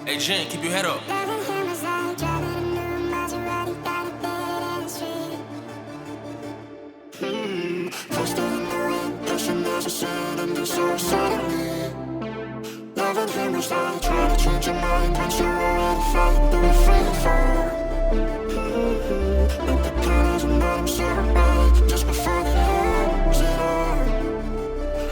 Hey, Jen, keep your head up. First thing in the wind, passion as a sin, and then so suddenly loving him was like trying to change your mind once you're already flying through the free fall. Look the colors and let him set it right just before they lose it all.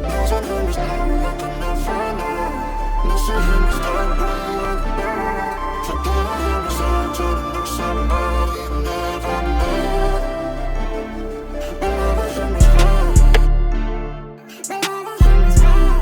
Losing him is now like I never know. Missing him is like way on the ball. Forgetting him is like trying to know somebody you never met. But loving him is right. But loving him is right.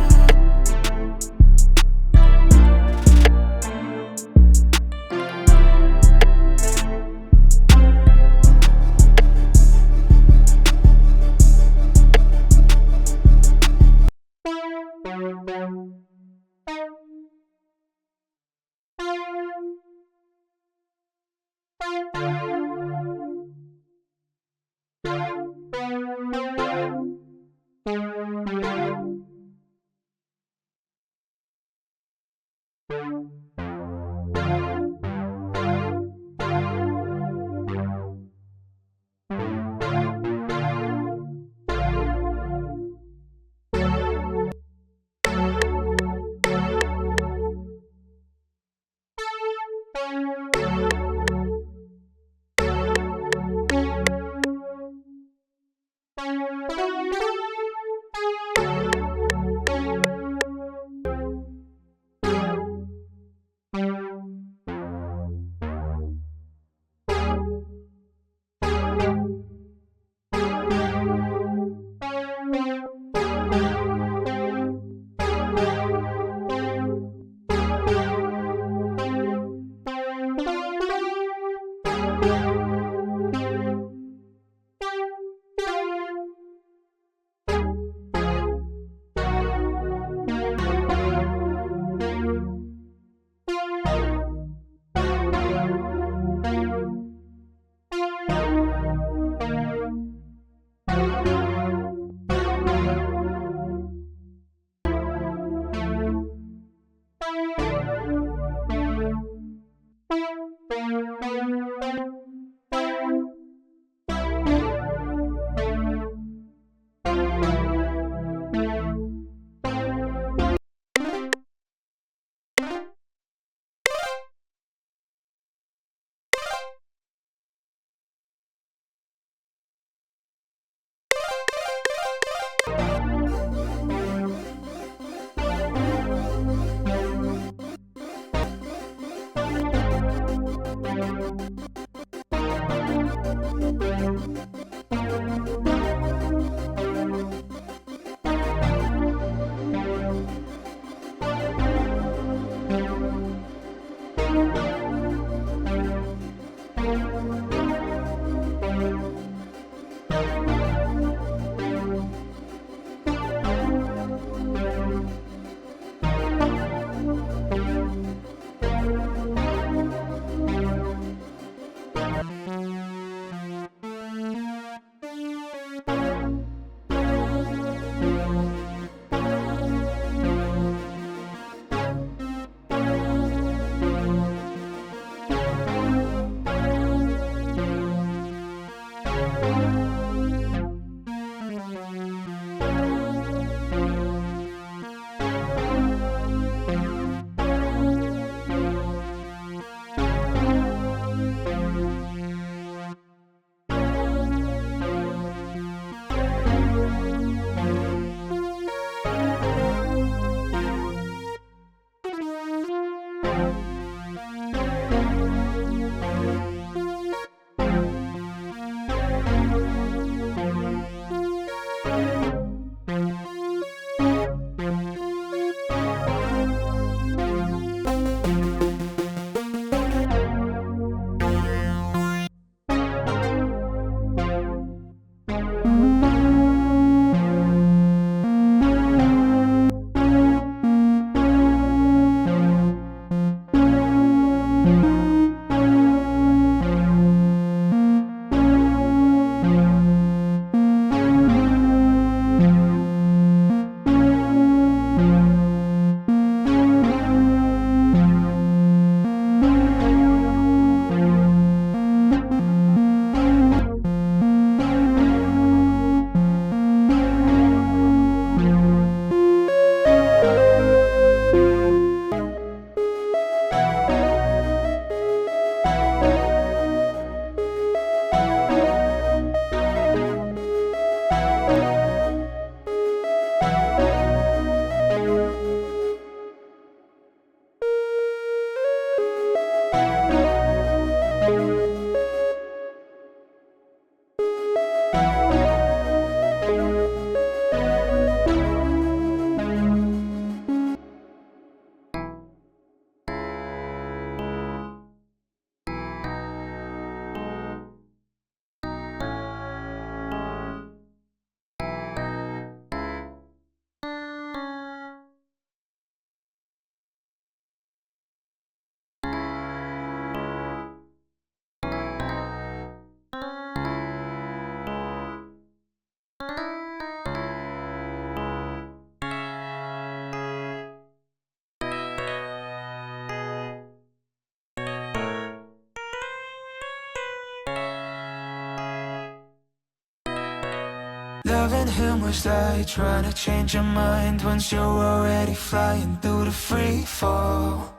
Loving him was like trying to change your mind once you're already flying through the free fall.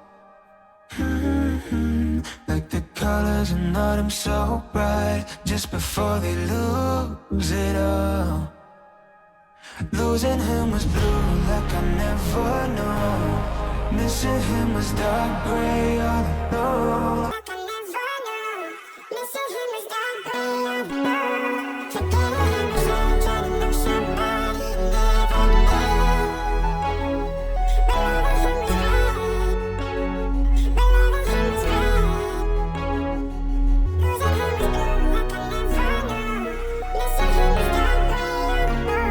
Like the colors in autumn so bright, just before they lose it all. Losing him was blue like I never knew. Missing him was dark gray all alone. Like I never knew. Missing him was dark gray all alone. Forgetting him was like trying to know somebody you never knew. But loving him was right. But loving him was right. Losing him was blue like I never knew. Missing him was dark gray all alone.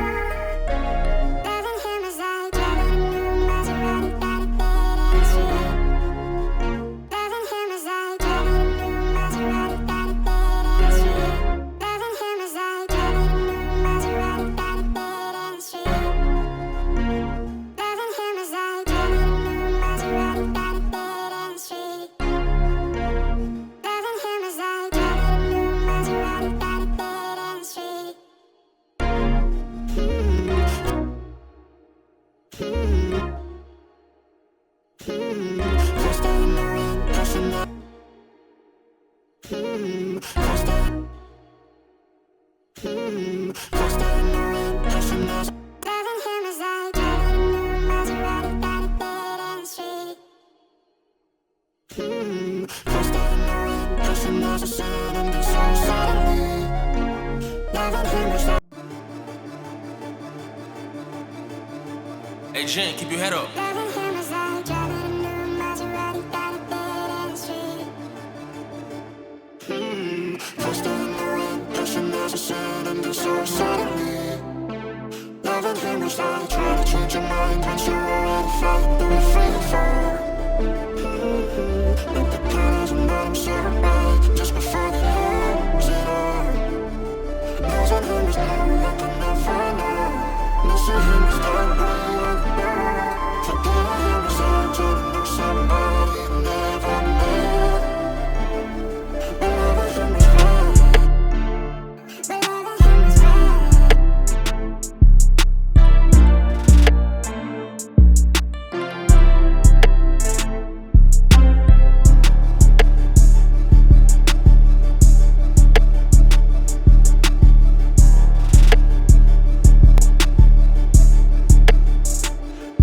Loving him was like driving a new Maserati by the bed and shit. Loving him was like driving a new Maserati by the bed and shit. Loving him was like driving a new Maserati by the bed and shit. Loving him was like driving a new Maserati by the bed and shit. Loving him was like driving a new Maserati by the bed and shit. First day in the rain, pushing up. First day in the rain, pushing up. Loving him was like driving a new Maserati by the bed and shit. First day in the rain, pushing up. Sitting there so suddenly. Loving him was like. Hey Jen, keep your head up. Loving him was like driving a new Maserati by the bed and shit. First day in the rain, pushing as I sitting there so suddenly. Loving him was like trying to change your mind once you're already flying through the free fall. Like the colors in autumn so bright, just before they lose it all. Losing him was blue like I never knew. Missing him was dark gray all alone. Forgetting him was like trying to know somebody you never knew. But loving him was right. But loving him was right.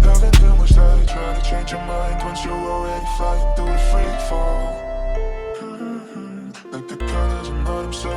Loving him was like trying to change your mind once you're already flying through the free fall. Like the colors in autumn so